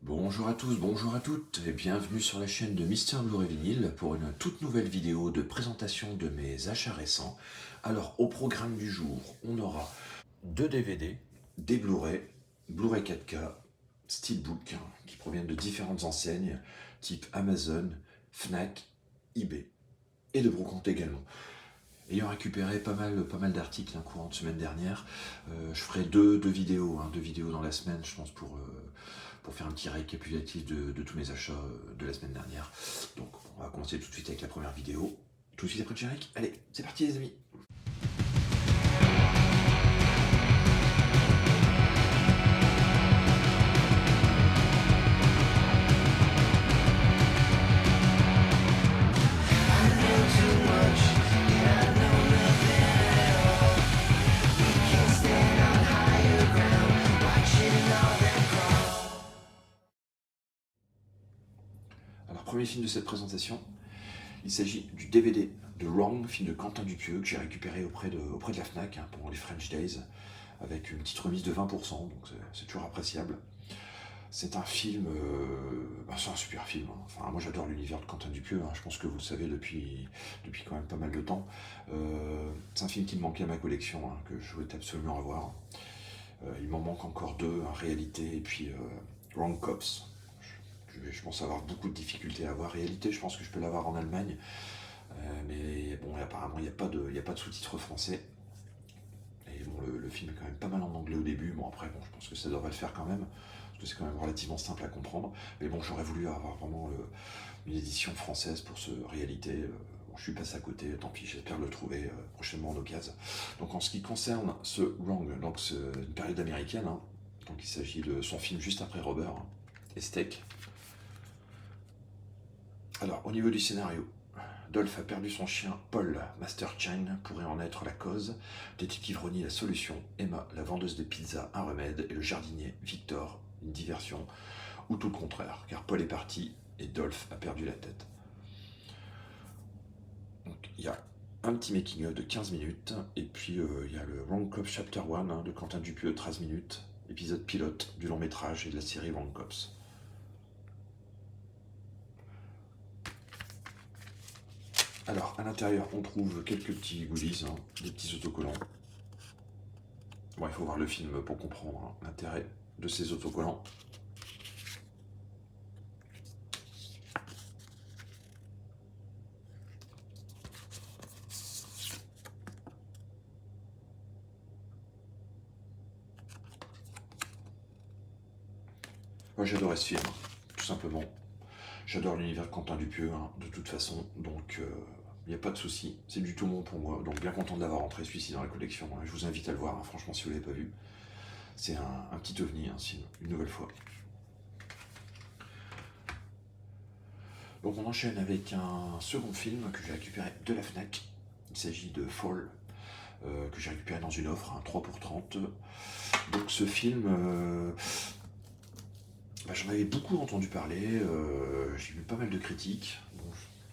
Bonjour à tous, bonjour à toutes et bienvenue sur la chaîne de Mister Blu-ray Vinyl pour une toute nouvelle vidéo de présentation de mes achats récents. Alors au programme du jour, on aura deux DVD, des Blu-ray, Blu-ray 4K, Steelbook qui proviennent de différentes enseignes type Amazon, Fnac, eBay et de Brocante également. Ayant récupéré pas mal d'articles courant de semaine dernière, je ferai deux vidéos, deux vidéos dans la semaine, je pense, pour faire un petit récapitulatif de tous mes achats de la semaine dernière. Donc, on va commencer tout de suite avec la première vidéo. Tout de suite après le générique. Allez, c'est parti les amis. Alors, premier film de cette présentation, il s'agit du DVD de Wrong, film de Quentin Dupieux, que j'ai récupéré auprès de la Fnac pendant les French Days, avec une petite remise de 20%, donc c'est toujours appréciable. C'est un film, c'est un super film. Enfin, moi j'adore l'univers de Quentin Dupieux, je pense que vous le savez depuis quand même pas mal de temps. C'est un film qui me manquait à ma collection, que je souhaitais absolument avoir. Il m'en manque encore deux, Réalité et puis Wrong Cops. Je pense avoir beaucoup de difficultés à avoir. Réalité, je pense que je peux l'avoir en Allemagne, mais bon, apparemment il n'y a pas de sous-titres français. Et bon, le film est quand même pas mal en anglais au début. Bon, après, bon, je pense que ça devrait le faire quand même, parce que c'est quand même relativement simple à comprendre. Mais bon, j'aurais voulu avoir vraiment une édition française pour ce Réalité. Bon, je suis passé à côté, tant pis, j'espère le trouver prochainement en occasion. Donc, en ce qui concerne ce Wrong, donc c'est une période américaine, donc il s'agit de son film juste après Robert et Steak. Alors, au niveau du scénario, Dolph a perdu son chien, Paul, Master Chine, pourrait en être la cause. Détective Ronnie, la solution. Emma, la vendeuse de pizza, un remède. Et le jardinier, Victor, une diversion. Ou tout le contraire, car Paul est parti et Dolph a perdu la tête. Donc, il y a un petit making-of de 15 minutes. Et puis, il y a le Wrong Cops Chapter 1 de Quentin Dupieux, 13 minutes. Épisode pilote du long métrage et de la série Wrong Cops. Alors, à l'intérieur, on trouve quelques petits goodies, des petits autocollants. Bon, il faut voir le film pour comprendre l'intérêt de ces autocollants. Moi, j'adorais ce film, tout simplement. J'adore l'univers de Quentin Dupieux, de toute façon, donc il n'y a pas de souci. C'est du tout bon pour moi, donc bien content de l'avoir rentré celui-ci dans la collection. Je vous invite à le voir, franchement, si vous ne l'avez pas vu. C'est un petit ovni, une nouvelle fois. Donc on enchaîne avec un second film que j'ai récupéré de la Fnac. Il s'agit de Fall, que j'ai récupéré dans une offre, un 3 pour 30. Donc ce film, j'en avais beaucoup entendu parler, j'ai vu pas mal de critiques, bon,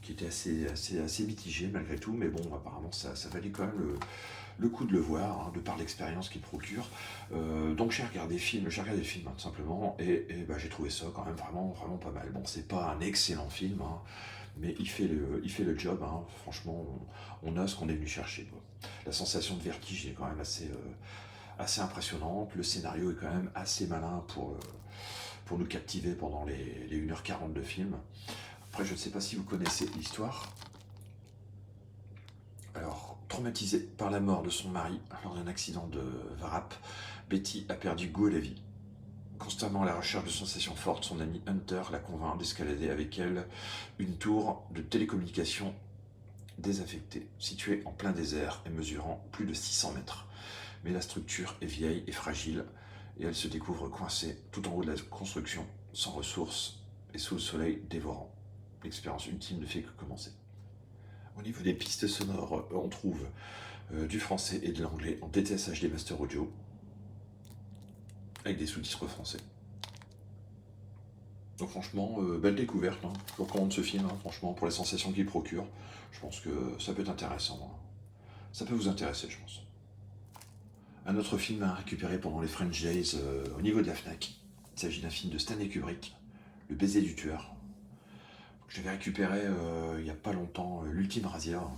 qui étaient assez mitigées malgré tout, mais bon, apparemment ça valait quand même le coup de le voir, de par l'expérience qu'il procure. Donc j'ai regardé le film tout simplement, et j'ai trouvé ça quand même vraiment pas mal. Bon, c'est pas un excellent film, mais il fait le job, franchement, on a ce qu'on est venu chercher, quoi. La sensation de vertige est quand même assez impressionnante, le scénario est quand même assez malin pour nous captiver pendant les 1h40 de film. Après, je ne sais pas si vous connaissez l'histoire. Alors, traumatisée par la mort de son mari lors d'un accident de Varap, Betty a perdu goût à la vie. Constamment à la recherche de sensations fortes, son ami Hunter la convainc d'escalader avec elle une tour de télécommunication désaffectée, située en plein désert et mesurant plus de 600 mètres. Mais la structure est vieille et fragile, et elle se découvre coincée tout en haut de la construction, sans ressources et sous le soleil dévorant. L'expérience ultime ne fait que commencer. Au niveau des pistes sonores, on trouve du français et de l'anglais en DTS HD Master Audio, avec des sous-titres français. Donc franchement, belle découverte, je vous recommande ce film, franchement, pour les sensations qu'il procure. Je pense que ça peut être intéressant. Ça peut vous intéresser, je pense. Un autre film à récupérer pendant les French Days au niveau de la Fnac. Il s'agit d'un film de Stanley Kubrick, Le baiser du tueur. J'avais récupéré il n'y a pas longtemps l'Ultime Razia,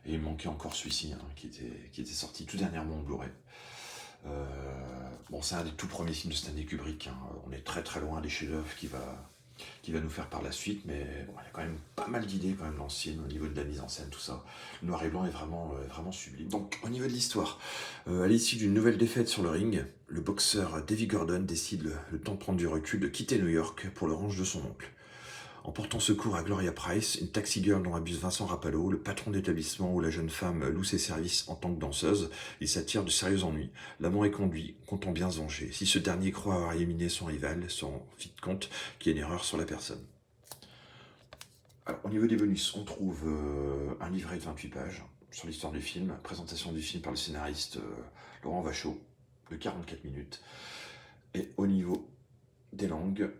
et il manquait encore celui-ci, qui était sorti tout dernièrement en Blu-ray. Bon, c'est un des tout premiers films de Stanley Kubrick. On est très très loin des chefs-d'œuvre qui va nous faire par la suite, mais bon, il y a quand même pas mal d'idées quand même dans ce film au niveau de la mise en scène, tout ça. Le noir et blanc est vraiment sublime. Donc au niveau de l'histoire, à l'issue d'une nouvelle défaite sur le ring, le boxeur Davy Gordon décide, le temps de prendre du recul, de quitter New York pour le ranch de son oncle. En portant secours à Gloria Price, une taxi girl dont abuse Vincent Rapallo, le patron d'établissement où la jeune femme loue ses services en tant que danseuse, il s'attire de sérieux ennuis. L'amant est conduit, comptant bien se venger. Si ce dernier croit avoir éliminé son rival, se rend vite compte qu'il y a une erreur sur la personne. Alors, au niveau des bonus, on trouve un livret de 28 pages sur l'histoire du film, présentation du film par le scénariste Laurent Vachaud, de 44 minutes. Et au niveau des langues,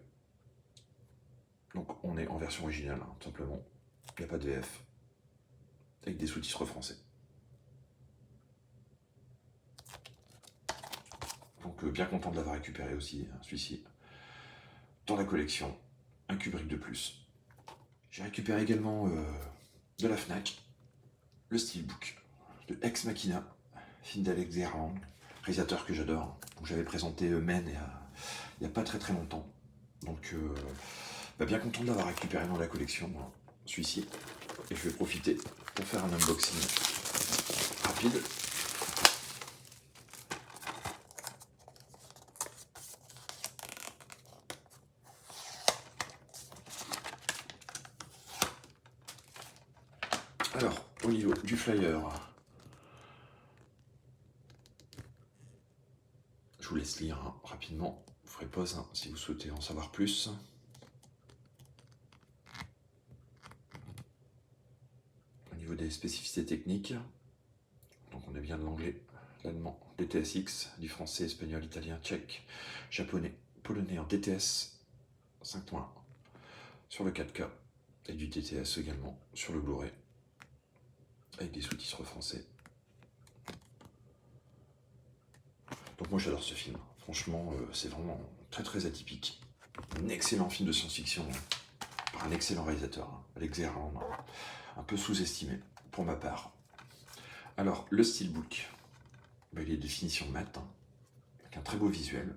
donc on est en version originale, tout simplement. Il n'y a pas de VF. Avec des sous-titres français. Donc bien content de l'avoir récupéré aussi, celui-ci. Dans la collection, un Kubrick de plus. J'ai récupéré également de la Fnac, le Steelbook de Ex Machina, film d'Alex Garland, réalisateur que j'adore, dont j'avais présenté Men il n'y a pas très très longtemps. Donc bien content de l'avoir récupéré dans la collection, celui-ci. Et je vais profiter pour faire un unboxing rapide. Alors, au niveau du flyer, je vous laisse lire rapidement. Vous ferez pause si vous souhaitez en savoir plus. Au niveau des spécificités techniques, donc on a bien de l'anglais, l'allemand, DTSX, du français, espagnol, italien, tchèque, japonais, polonais en DTS 5.1 sur le 4K et du DTS également sur le Blu-ray avec des sous-titres français. Donc moi j'adore ce film, franchement c'est vraiment très très atypique. Un excellent film de science-fiction par un excellent réalisateur, Alex Garland, un peu sous-estimé pour ma part. Alors le Steelbook, il est de définition mat, avec un très beau visuel.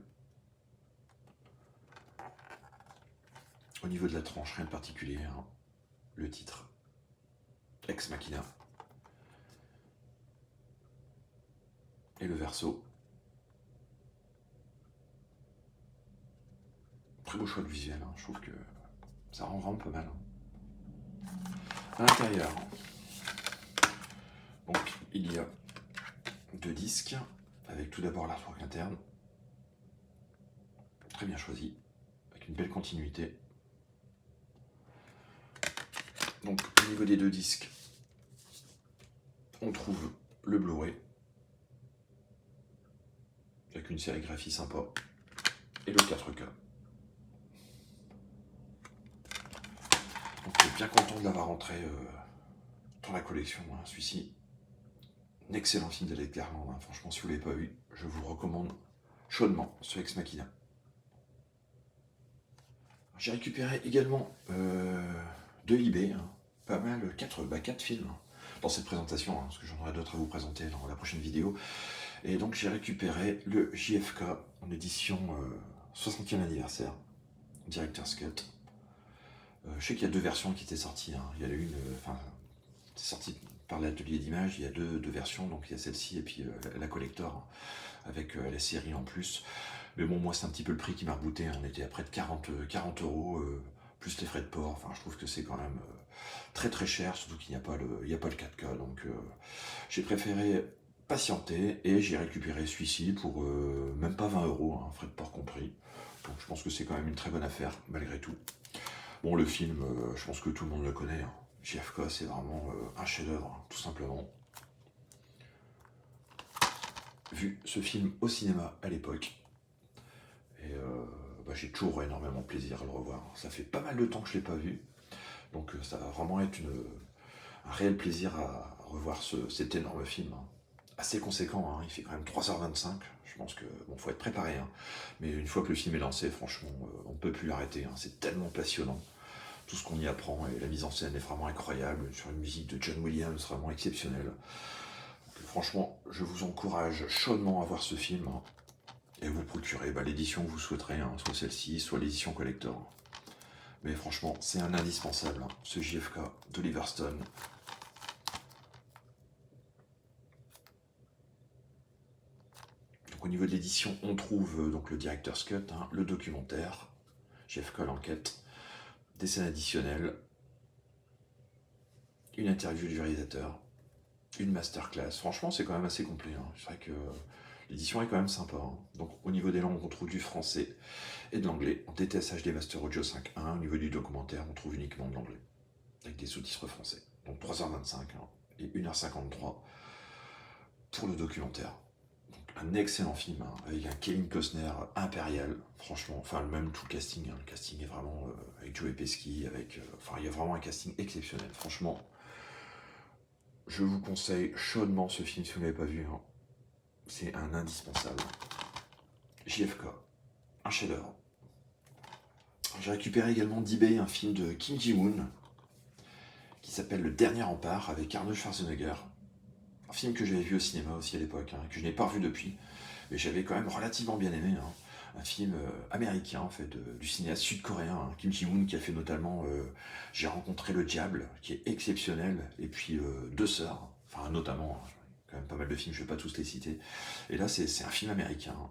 Au niveau de la tranche, rien de particulier, le titre, Ex Machina. Et le verso. Très beau choix de visuel, je trouve que ça rend vraiment pas mal. À l'intérieur, donc il y a 2 disques, avec tout d'abord l'artwork interne, très bien choisi, avec une belle continuité. Donc au niveau des 2 disques, on trouve le Blu-ray, avec une sérigraphie sympa, et le 4K. Donc bien content de l'avoir rentré dans la collection, celui-ci. Un excellent film d'Alex Garland, franchement si vous ne l'avez pas vu, je vous le recommande chaudement, ce Ex Machina. J'ai récupéré également de eBay, pas mal, 4 films dans cette présentation, parce que j'en aurai d'autres à vous présenter dans la prochaine vidéo. Et donc j'ai récupéré le JFK en édition 60e anniversaire, Director's Cut. Je sais qu'il y a 2 versions qui étaient sorties, il y en a une, c'est sorti par l'atelier d'image, il y a deux versions, donc il y a celle-ci et puis la collector, avec la série en plus. Mais bon, moi c'est un petit peu le prix qui m'a rebooté, on était à près de 40 €, plus les frais de port, enfin je trouve que c'est quand même très très cher, surtout qu'il n'y a pas le 4K, donc j'ai préféré patienter et j'ai récupéré celui-ci pour même pas 20 €, frais de port compris. Donc je pense que c'est quand même une très bonne affaire, malgré tout. Bon, le film, je pense que tout le monde le connaît, JFK, c'est vraiment un chef-d'œuvre, tout simplement. Vu ce film au cinéma à l'époque, et j'ai toujours énormément de plaisir à le revoir. Ça fait pas mal de temps que je ne l'ai pas vu, donc ça va vraiment être un réel plaisir à revoir cet énorme film, assez conséquent, hein. Il fait quand même 3h25. Je pense que, bon, faut être préparé, hein. Mais une fois que le film est lancé, franchement, on ne peut plus l'arrêter, hein. C'est tellement passionnant. Tout ce qu'on y apprend, et la mise en scène est vraiment incroyable, sur une musique de John Williams vraiment exceptionnelle. Donc, franchement, je vous encourage chaudement à voir ce film, hein, et vous procurer l'édition que vous souhaiterez, hein, soit celle-ci, soit l'édition collector. Mais franchement, c'est un indispensable, hein, ce JFK d'Oliver Stone. Donc, au niveau de l'édition, on trouve donc le Director's Cut, hein, le documentaire, JFK l'enquête, des scènes additionnelles, une interview du réalisateur, une masterclass. Franchement, c'est quand même assez complet, hein. C'est vrai que l'édition est quand même sympa, hein. Donc, au niveau des langues, on trouve du français et de l'anglais. En DTS HD Master Audio 5.1, au niveau du documentaire, on trouve uniquement de l'anglais, avec des sous-titres français. Donc 3h25, hein, et 1h53 pour le documentaire. Donc, un excellent film, hein, avec un Kevin Costner impérial, franchement. Enfin, même tout le casting, hein. Le casting est vraiment avec Joe Pesci, avec. Enfin, il y a vraiment un casting exceptionnel. Franchement, je vous conseille chaudement ce film si vous ne l'avez pas vu, hein. C'est un indispensable. JFK, un chef-d'œuvre. J'ai récupéré également d'eBay un film de Kim Ji-woon qui s'appelle Le Dernier Rempart avec Arnold Schwarzenegger. Un film que j'avais vu au cinéma aussi à l'époque, hein, que je n'ai pas revu depuis, mais j'avais quand même relativement bien aimé, hein. Un film américain en fait, du cinéaste sud-coréen, hein, Kim Ji-woon, qui a fait notamment J'ai rencontré le diable, qui est exceptionnel, et puis Deux sœurs, enfin notamment, hein, quand même pas mal de films, je ne vais pas tous les citer. Et là, c'est un film américain, hein.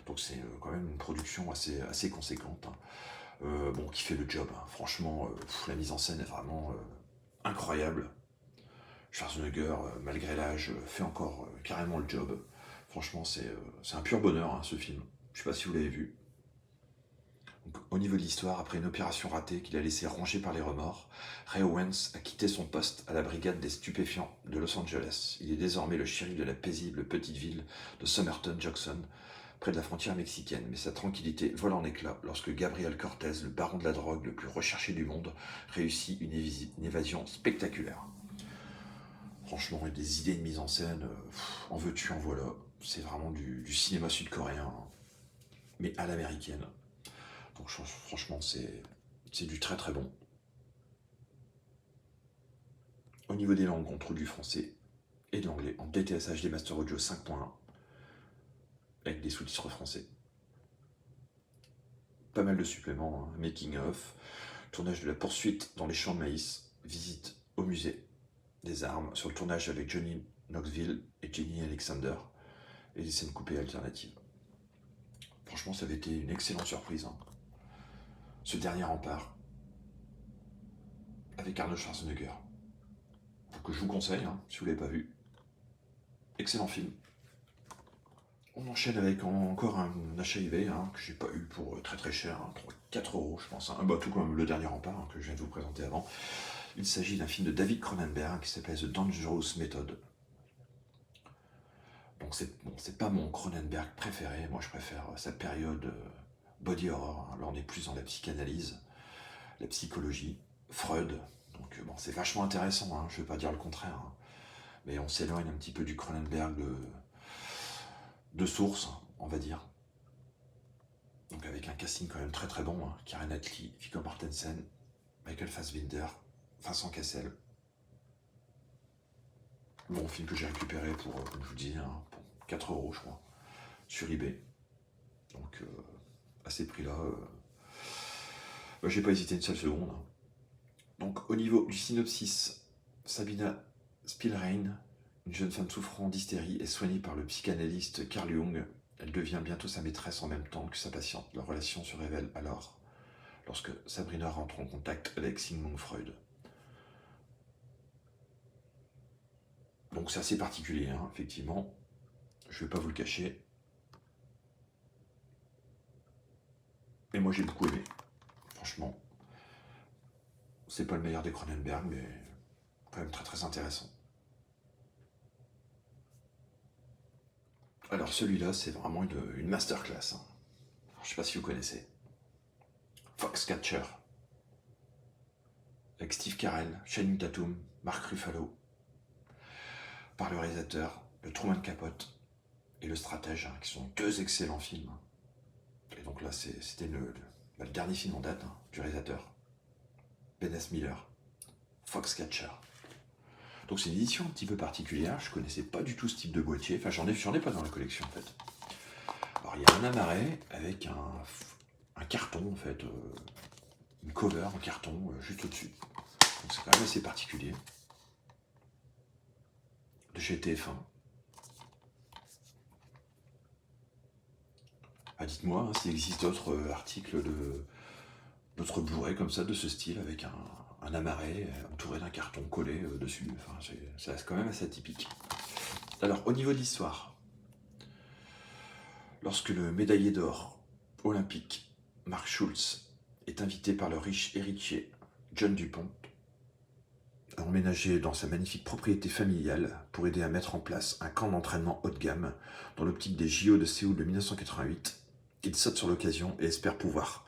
Donc c'est quand même une production assez conséquente, hein. Bon, qui fait le job, hein. Franchement, la mise en scène est vraiment incroyable. Schwarzenegger, malgré l'âge, fait encore carrément le job. Franchement, c'est un pur bonheur, hein, ce film. Je sais pas si vous l'avez vu. Donc, au niveau de l'histoire, après une opération ratée qu'il a laissé ronger par les remords, Ray Owens a quitté son poste à la brigade des stupéfiants de Los Angeles. Il est désormais le shérif de la paisible petite ville de Somerton Jackson, près de la frontière mexicaine. Mais sa tranquillité vole en éclats lorsque Gabriel Cortez, le baron de la drogue le plus recherché du monde, réussit une évasion spectaculaire. Franchement, il y a des idées de mise en scène, en veux-tu, en voilà. C'est vraiment du cinéma sud-coréen, hein, mais à l'américaine. Donc franchement, c'est du très très bon. Au niveau des langues, on trouve du français et de l'anglais en DTS HD Master Audio 5.1 avec des sous-titres français. Pas mal de suppléments, hein, making of, tournage de la poursuite dans les champs de maïs, visite au musée des armes, sur le tournage avec Johnny Knoxville et Jenny Alexander, et des scènes coupées alternatives. Franchement, ça avait été une excellente surprise, hein. Ce dernier rempart, avec Arnold Schwarzenegger, que je vous conseille, hein, si vous ne l'avez pas vu. Excellent film. On enchaîne avec encore un achat eBay, hein, que j'ai pas eu pour très très cher, hein, 4 euros je pense, hein. Tout comme Le Dernier Rempart, hein, que je viens de vous présenter avant. Il s'agit d'un film de David Cronenberg qui s'appelle The Dangerous Method. Donc c'est pas mon Cronenberg préféré, moi je préfère sa période body horror, hein. Là on est plus dans la psychanalyse, la psychologie, Freud. Donc c'est vachement intéressant, hein, je vais pas dire le contraire, hein. Mais on s'éloigne un petit peu du Cronenberg de source, on va dire. Donc avec un casting quand même très très bon, hein. Keira Knightley, Viggo Mortensen, Michael Fassbender, Vincent Cassel. Bon, film que j'ai récupéré pour, comme je vous dis, hein, pour 4 euros je crois, sur eBay. Donc à ces prix-là, j'ai pas hésité une seule seconde, hein. Donc au niveau du synopsis, Sabina Spielrein, une jeune femme souffrant d'hystérie, est soignée par le psychanalyste Carl Jung. Elle devient bientôt sa maîtresse en même temps que sa patiente. Leur relation se révèle alors, lorsque Sabrina rentre en contact avec Sigmund Freud. Donc c'est assez particulier, hein, effectivement. Je ne vais pas vous le cacher. Et moi j'ai beaucoup aimé. Franchement, c'est pas le meilleur des Cronenberg, mais quand même très très intéressant. Alors celui-là, c'est vraiment une masterclass, hein. Alors, je sais pas si vous connaissez. Foxcatcher. Avec Steve Carell, Channing Tatum, Mark Ruffalo. Par le réalisateur Le Truman Capote et Le Stratège, qui sont deux excellents films. Et donc là, c'était le dernier film en date du réalisateur, Ben S. Miller, Foxcatcher. Donc c'est une édition un petit peu particulière, je connaissais pas du tout ce type de boîtier, enfin j'en ai pas dans la collection en fait. Alors il y a un amaret avec un carton en fait, une cover en carton juste au-dessus. Donc c'est quand même assez particulier. De chez TF1. Ah, dites-moi s'il existe d'autres articles d'autres Blu-ray comme ça de ce style avec un amaret entouré d'un carton collé dessus. Enfin, c'est quand même assez atypique. Alors au niveau de l'histoire, lorsque le médaillé d'or olympique Mark Schultz est invité par le riche héritier John Dupont à emménager dans sa magnifique propriété familiale pour aider à mettre en place un camp d'entraînement haut de gamme dans l'optique des JO de Séoul de 1988, il saute sur l'occasion et espère pouvoir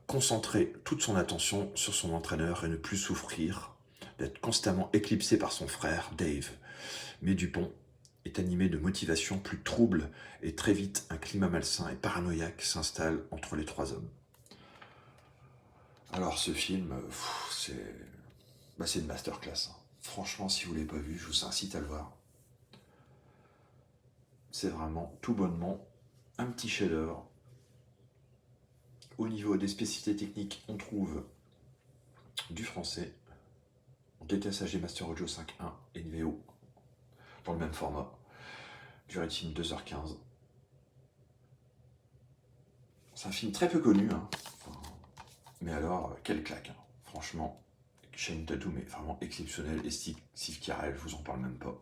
concentrer toute son attention sur son entraîneur et ne plus souffrir d'être constamment éclipsé par son frère Dave. Mais Dupont est animé de motivations plus troubles et très vite un climat malsain et paranoïaque s'installe entre les trois hommes. Alors ce film, c'est une masterclass. Franchement, si vous ne l'avez pas vu, je vous incite à le voir. C'est vraiment tout bonnement un petit chef-d'œuvre. Au niveau des spécificités techniques, on trouve du français, DTS-AG Master Audio 5.1 et une VO dans le même format, durée de film 2h15. C'est un film très peu connu, mais alors, quelle claque, franchement. Channing Tatum est vraiment exceptionnel, et Steve Carell, je vous en parle même pas.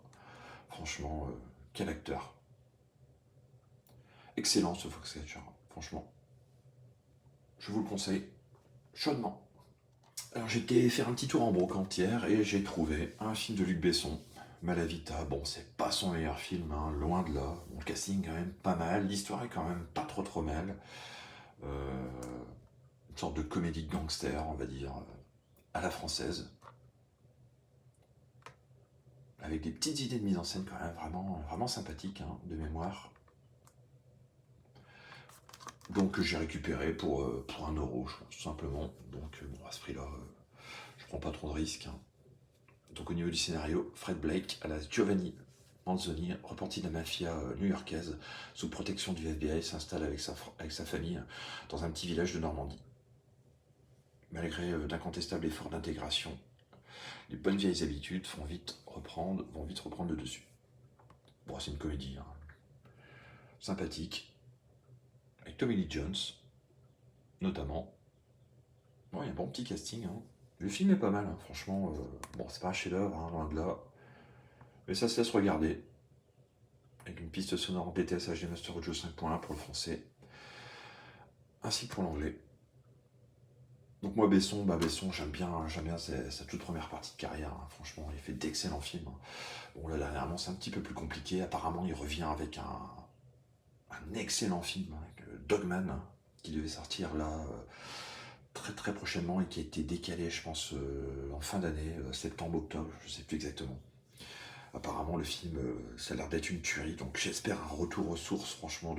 Franchement, quel acteur. Excellent ce Foxcatcher, franchement. Je vous le conseille chaudement. Alors j'ai été faire un petit tour en brocante hier et j'ai trouvé un film de Luc Besson, Malavita. Bon, c'est pas son meilleur film, loin de là. Bon, le casting quand même pas mal, l'histoire est quand même pas trop mal. Une sorte de comédie de gangster, on va dire, à la française. Avec des petites idées de mise en scène quand même vraiment sympathiques, de mémoire. Donc j'ai récupéré pour 1 euro, je pense, tout simplement. Donc bon, à ce prix-là, je prends pas trop de risques. Donc au niveau du scénario, Fred Blake à la Giovanni Manzoni, repenti de la mafia new-yorkaise, sous protection du FBI, s'installe avec sa famille dans un petit village de Normandie. Malgré d'incontestables efforts d'intégration, les bonnes vieilles habitudes vont vite reprendre le dessus. Bon, c'est une comédie sympathique, avec Tommy Lee Jones, notamment. Bon, il y a un bon petit casting. Le film est pas mal, franchement. Bon, c'est pas un chef-d'œuvre, loin de là. Mais ça se laisse regarder. Avec une piste sonore DTS-AG Master Audio 5.1 pour le français, ainsi que pour l'anglais. Donc moi, Besson, j'aime bien sa toute première partie de carrière. Franchement, il fait d'excellents films. Bon, là, dernièrement, c'est un petit peu plus compliqué. Apparemment, il revient avec un excellent film, Dogman, qui devait sortir là très prochainement et qui a été décalé, je pense, en fin d'année, septembre-octobre, je sais plus exactement. Apparemment, le film, ça a l'air d'être une tuerie, donc j'espère un retour aux sources, franchement,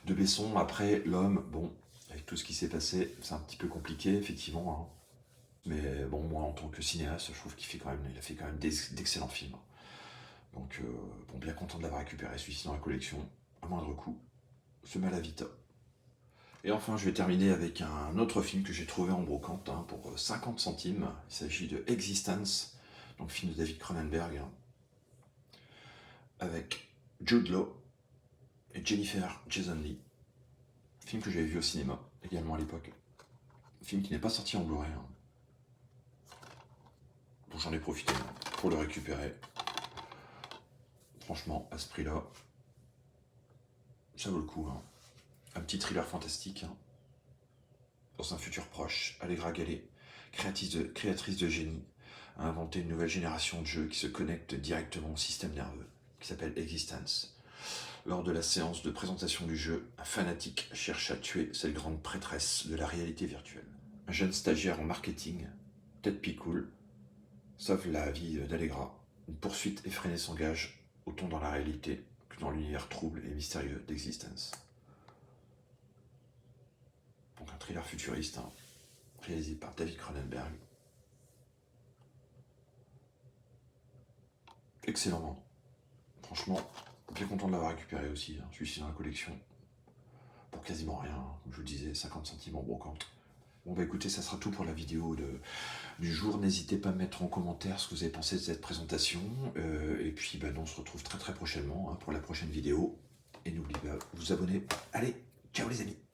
de Besson. Après, l'homme, bon, avec tout ce qui s'est passé, c'est un petit peu compliqué, effectivement. Mais bon, moi, en tant que cinéaste, je trouve qu'il a fait quand même d'excellents films. Donc, bon, bien content de l'avoir récupéré, celui-ci dans la collection, à moindre coût, ce Malavita. Et enfin, je vais terminer avec un autre film que j'ai trouvé en brocante pour 50 centimes. Il s'agit de Existence, donc film de David Cronenberg, avec Jude Law et Jennifer Jason Leigh. Film que j'avais vu au cinéma, également à l'époque. Film qui n'est pas sorti en Blu-ray. Donc j'en ai profité pour le récupérer. Franchement, à ce prix-là, ça vaut le coup. Un petit thriller fantastique. Dans un futur proche, Allegra Gallet, créatrice de génie, a inventé une nouvelle génération de jeux qui se connectent directement au système nerveux, qui s'appelle Existence. Lors de la séance de présentation du jeu, un fanatique cherche à tuer cette grande prêtresse de la réalité virtuelle. Un jeune stagiaire en marketing, Ted Picoul, sauve la vie d'Allegra. Une poursuite effrénée s'engage autant dans la réalité que dans l'univers trouble et mystérieux d'Existence. Donc un thriller futuriste, hein, réalisé par David Cronenberg. Excellent. Franchement, bien content de l'avoir récupéré aussi. Hein. Celui-ci dans la collection. Pour quasiment rien, hein. Comme je vous le disais, 50 centimes en brocante. Bon bah écoutez, ça sera tout pour la vidéo du jour. N'hésitez pas à me mettre en commentaire ce que vous avez pensé de cette présentation. Et puis bah, nous, on se retrouve très très prochainement, hein, pour la prochaine vidéo. Et n'oubliez pas de vous abonner. Allez, ciao les amis!